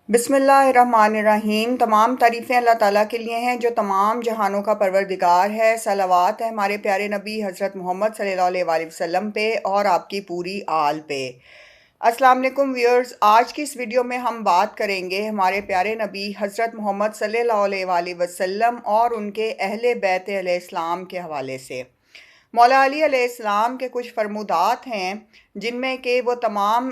बिस्मिल्लाहिर्रहमानिर्रहीम। तमाम तारीफ़ें अल्लाह ताला के लिए हैं जो तमाम जहानों का परवरदिगार है। सलावत है हमारे प्यारे नबी हज़रत मोहम्मद सल्लल्लाहु अलैहि वसल्लम पे और आपकी पूरी आल पे। अस्सलाम वालेकुम व्यूअर्स, आज की इस वीडियो में हम बात करेंगे हमारे प्यारे नबी हज़रत मोहम्मद सल्लल्लाहु अलैहि वसल्लम और उनके अहले बैत अलैहिस्सलाम के हवाले से। मौला अली अलैहिस्सलाम के कुछ फरमुदात हैं जिनमें कि वो तमाम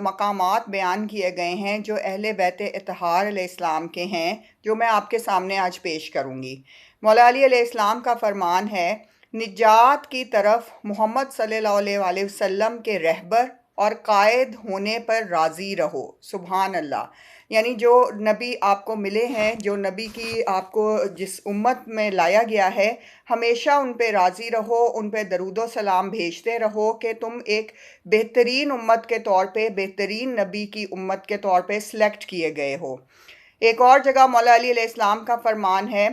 मकामात बयान किए गए हैं जो अहले बैत इत्तहार अलैहिस्सलाम के हैं, जो मैं आपके सामने आज पेश करूँगी। मौला अली अलैहिस्सलाम का फरमान है, निजात की तरफ मोहम्मद सल्लल्लाहु अलैहि वसल्लम के रहबर और कायद होने पर राज़ी रहो। सुभान अल्लाह। यानी जो नबी आपको मिले हैं, जो नबी की आपको जिस उम्मत में लाया गया है, हमेशा उन पे राज़ी रहो, उन पे दरूदो सलाम भेजते रहो कि तुम एक बेहतरीन उम्मत के तौर पे, बेहतरीन नबी की उम्मत के तौर पे सिलेक्ट किए गए हो। एक और जगह मौला अली अलैहिस्सलाम का फरमान है,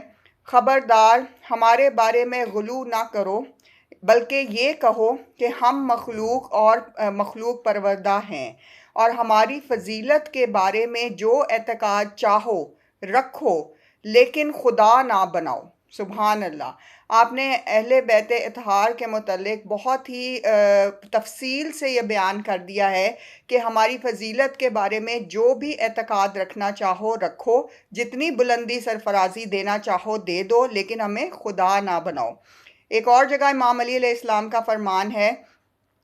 ख़बरदार हमारे बारे में गुलू ना करो, बल्कि ये कहो कि हम मखलूक परवरदा हैं, और हमारी फजीलत के बारे में जो एतकाद चाहो रखो, लेकिन खुदा ना बनाओ। सुभान अल्लाह। आपने अहले बैत इत्तहार के मुतल्लिक बहुत ही तफसील से ये बयान कर दिया है कि हमारी फजीलत के बारे में जो भी एतकाद रखना चाहो रखो, जितनी बुलंदी सरफराजी देना चाहो दे दो, लेकिन हमें खुदा ना बनाओ। एक और जगह इमाम अली अलैहिस्सलाम का फरमान है,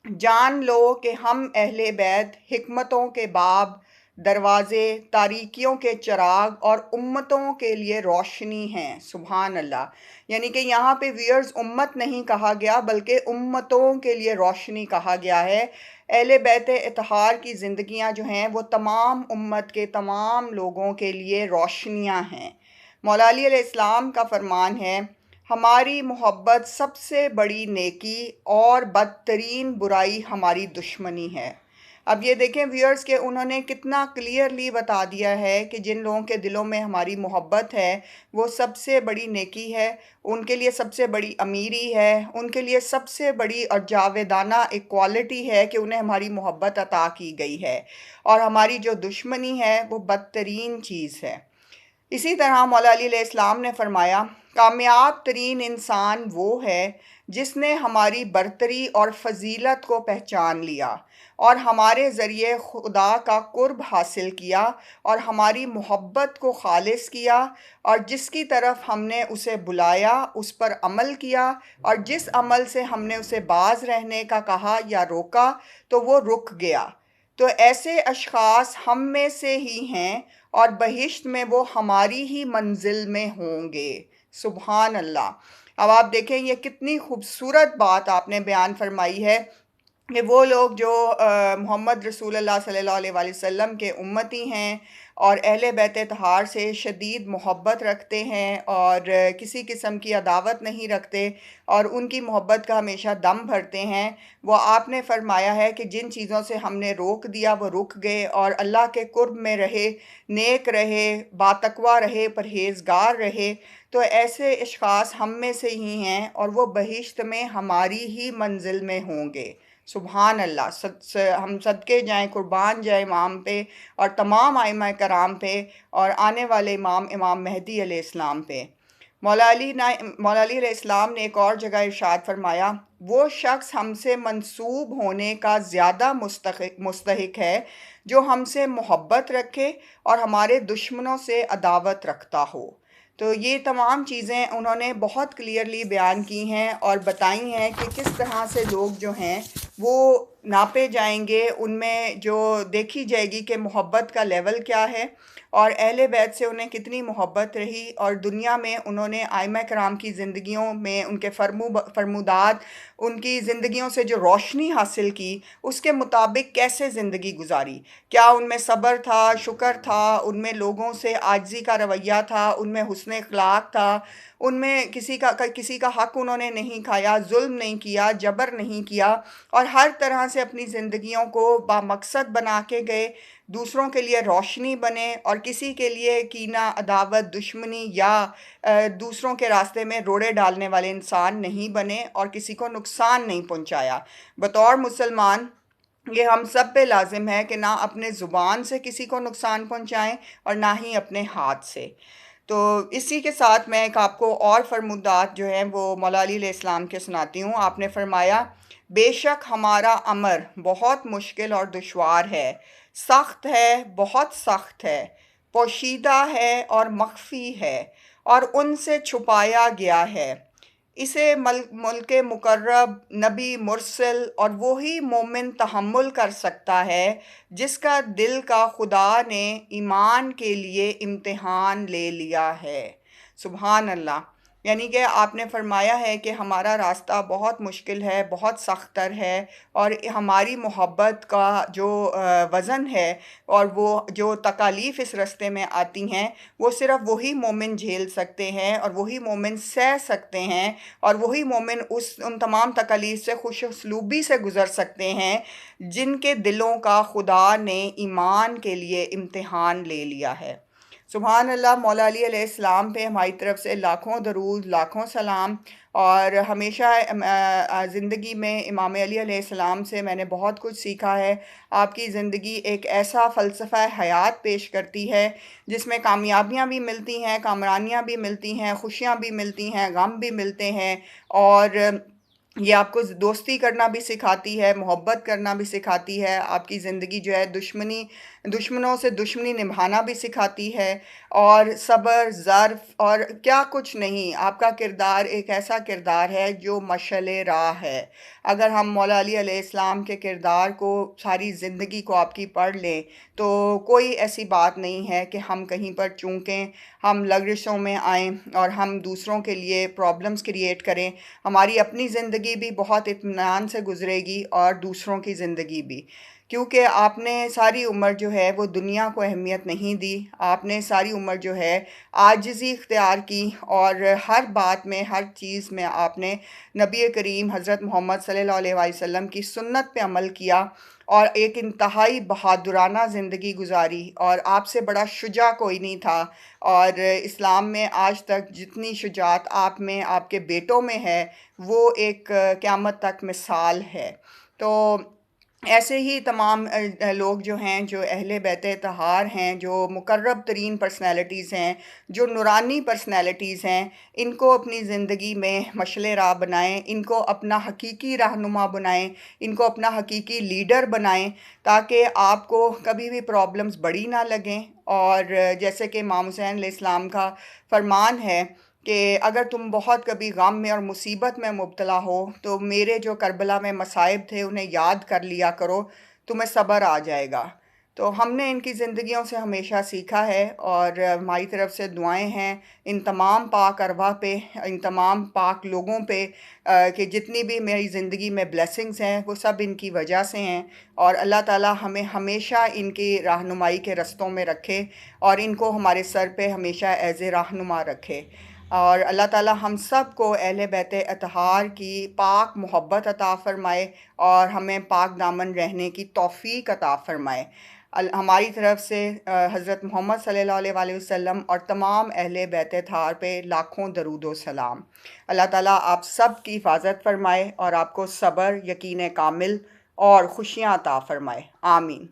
जान लो कि हम अहले बैत हिकमतों के बाब, दरवाज़े, तारीकियों के चिराग और उम्मतों के लिए रोशनी हैं। सुभान अल्लाह। यानी कि यहाँ पे व्यूअर्स उम्मत नहीं कहा गया, बल्कि उम्मतों के लिए रोशनी कहा गया है। अहले बैत इत्तहार की ज़िंदगियाँ जो हैं वो तमाम उम्मत के तमाम लोगों के लिए रोशनियाँ हैं। मौला अली अलैहिस्सलाम का फरमान है, हमारी मोहब्बत सबसे बड़ी नेकी और बदतरीन बुराई हमारी दुश्मनी है। अब ये देखें व्यूअर्स के उन्होंने कितना क्लियरली बता दिया है कि जिन लोगों के दिलों में हमारी मोहब्बत है वो सबसे बड़ी नेकी है, उनके लिए सबसे बड़ी अमीरी है, उनके लिए सबसे बड़ी और जावेदाना एक क्वालिटी है कि उन्हें हमारी मोहब्बत अता की गई है, और हमारी जो दुश्मनी है वो बदतरीन चीज़ है। इसी तरह मौला अली अलैहिस्सलाम ने फरमाया, कामयाब तरीन इंसान वो है जिसने हमारी बरतरी और फजीलत को पहचान लिया और हमारे ज़रिए खुदा का कुर्ब हासिल किया और हमारी मोहब्बत को खालिस किया, और जिसकी तरफ हमने उसे बुलाया उस पर अमल किया, और जिस अमल से हमने उसे बाज रहने का कहा या रोका तो वो रुक गया। तो ऐसे अशख़ास हम में से ही हैं और बहिश्त में वो हमारी ही मंजिल में होंगे। सुभान अल्लाह। अब आप देखें ये कितनी खूबसूरत बात आपने बयान फरमाई है कि वो लोग जो मोहम्मद रसूलुल्लाह सल्लल्लाहु अलैहि वसल्लम के उम्मती हैं और अहले बैत इत्तहार से शदीद मोहब्बत रखते हैं और किसी किस्म की अदावत नहीं रखते और उनकी मोहब्बत का हमेशा दम भरते हैं, वो आपने फरमाया है कि जिन चीज़ों से हमने रोक दिया वो रुक गए और अल्लाह के कुर्ब में रहे, नेक रहे, बातकवा रहे, परहेज़गार रहे। तो ऐसे अशख़ास हम में से ही हैं और वो बहिश्त में हमारी ही मंजिल में होंगे। सुभान अल्लाह। हम सदके जाएं, कुर्बान जाएं इमाम पे और तमाम आइमा कराम पे और आने वाले इमाम मेहदी अलैहिस्सलाम पे। मौला अली अलैहिस्सलाम ने एक और जगह इरशाद फरमाया, वो शख्स हमसे मंसूब होने का ज़्यादा मुस्तहिक है जो हमसे मोहब्बत रखे और हमारे दुश्मनों से अदावत रखता हो। तो ये तमाम चीज़ें उन्होंने बहुत क्लियरली बयान की हैं और बताई हैं कि किस तरह से लोग जो हैं वो नापे जाएंगे, उनमें जो देखी जाएगी कि मोहब्बत का लेवल क्या है और अहले बैत से उन्हें कितनी मोहब्बत रही और दुनिया में उन्होंने आइमा कराम की ज़िंदगियों में उनके फरमुदात, उनकी ज़िंदगियों से जो रोशनी हासिल की उसके मुताबिक कैसे ज़िंदगी गुजारी। क्या उनमें सब्र था, शुक्र था, उनमें लोगों से आजिज़ी का रवैया था, उनमें हुस्न अखलाक था, उनमें किसी का हक़ उन्होंने नहीं खाया, जुल्म नहीं किया, जबर नहीं किया और हर तरह से अपनी ज़िंदगियों को बामकसद बना के गए, दूसरों के लिए रोशनी बने और किसी के लिए कीना, अदावत, दुश्मनी या दूसरों के रास्ते में रोड़े डालने वाले इंसान नहीं बने और किसी को नुकसान नहीं पहुंचाया। बतौर मुसलमान یہ ہم سب پہ لازم ہے کہ نہ اپنے زبان سے کسی کو نقصان پہنچائیں اور نہ ہی اپنے ہاتھ سے۔ تو اسی کے ساتھ میں ایک آپ کو اور فرمودات جو ہیں وہ مولا علی علیہ السلام کے سناتی ہوں۔ آپ نے فرمایا، بے شک ہمارا امر بہت مشکل اور دشوار ہے، سخت ہے، بہت سخت ہے، پوشیدہ ہے اور مخفی ہے، اور ان سے چھپایا گیا ہے۔ اسے ملک مقرب، نبی مرسل اور وہی مومن تحمل کر سکتا ہے جس کا دل کا خدا نے ایمان کے لیے امتحان لے لیا ہے۔ سبحان اللہ۔ یعنی کہ آپ نے فرمایا ہے کہ ہمارا راستہ بہت مشکل ہے، بہت سخت تر ہے، اور ہماری محبت کا جو وزن ہے اور وہ جو تکالیف اس راستے میں آتی ہیں، وہ صرف وہی مومن جھیل سکتے ہیں اور وہی مومن سہ سکتے ہیں، اور وہی مومن ان تمام تکالیف سے خوش اسلوبی سے گزر سکتے ہیں جن کے دلوں کا خدا نے ایمان کے لیے امتحان لے لیا ہے۔ سبحان اللہ۔ مولا علی علیہ السلام پہ ہماری طرف سے لاکھوں درود، لاکھوں سلام۔ اور ہمیشہ زندگی میں امام علی علیہ السلام سے میں نے بہت کچھ سیکھا ہے۔ آپ کی زندگی ایک ایسا فلسفہ حیات پیش کرتی ہے جس میں کامیابیاں بھی ملتی ہیں، کامرانیاں بھی ملتی ہیں، خوشیاں بھی ملتی ہیں، غم بھی ملتے ہیں، اور یہ آپ کو دوستی کرنا بھی سکھاتی ہے، محبت کرنا بھی سکھاتی ہے۔ آپ کی زندگی جو ہے دشمنوں سے دشمنی نبھانا بھی سکھاتی ہے، اور صبر، ظرف اور کیا کچھ نہیں۔ آپ کا کردار ایک ایسا کردار ہے جو مشعل راہ ہے۔ اگر ہم مولا علی علیہ السلام کے کردار کو، ساری زندگی کو آپ کی پڑھ لیں تو کوئی ایسی بات نہیں ہے کہ ہم کہیں پر چونکیں، ہم لغزشوں میں آئیں اور ہم دوسروں کے لیے پرابلمز کریٹ کریں۔ ہماری اپنی زندگی بھی بہت اطمینان سے گزرے گی اور دوسروں کی زندگی بھی، کیونکہ آپ نے ساری عمر جو ہے وہ دنیا کو اہمیت نہیں دی۔ آپ نے ساری عمر جو ہے عاجزی اختیار کی، اور ہر بات میں، ہر چیز میں آپ نے نبی کریم حضرت محمد صلی اللہ علیہ وآلہ وسلم کی سنت پہ عمل کیا، اور ایک انتہائی بہادرانہ زندگی گزاری، اور آپ سے بڑا شجاع کوئی نہیں تھا۔ اور اسلام میں آج تک جتنی شجاعت آپ میں، آپ کے بیٹوں میں ہے، وہ ایک قیامت تک مثال ہے۔ تو ایسے ہی تمام لوگ جو ہیں، جو اہل بیت اطہار ہیں، جو مقرب ترین پرسنالٹیز ہیں، جو نورانی پرسنالٹیز ہیں، ان کو اپنی زندگی میں مشعل راہ بنائیں، ان کو اپنا حقیقی رہنما بنائیں، ان کو اپنا حقیقی لیڈر بنائیں، تاکہ آپ کو کبھی بھی پرابلمز بڑی نہ لگیں۔ اور جیسے کہ امام حسین علیہ السلام کا فرمان ہے کہ اگر تم بہت کبھی غم میں اور مصیبت میں مبتلا ہو تو میرے جو کربلا میں مصائب تھے انہیں یاد کر لیا کرو، تمہیں صبر آ جائے گا۔ تو ہم نے ان کی زندگیوں سے ہمیشہ سیکھا ہے، اور ہماری طرف سے دعائیں ہیں ان تمام پاک ارواح پہ، ان تمام پاک لوگوں پہ، کہ جتنی بھی میری زندگی میں بلیسنگز ہیں وہ سب ان کی وجہ سے ہیں، اور اللہ تعالی ہمیں ہمیشہ ان کی رہنمائی کے رستوں میں رکھے، اور ان کو ہمارے سر پہ ہمیشہ ایز اے رہنما رکھے۔ اور اللہ تعالی ہم سب کو اہل بیت اطہار کی پاک محبت عطا فرمائے، اور ہمیں پاک دامن رہنے کی توفیق عطا فرمائے۔ ہماری طرف سے حضرت محمد صلی اللہ علیہ وآلہ وسلم اور تمام اہل بیت اطہار پہ لاکھوں درود و سلام۔ اللہ تعالیٰ آپ سب کی حفاظت فرمائے، اور آپ کو صبر، یقین کامل اور خوشیاں عطا فرمائے۔ آمین۔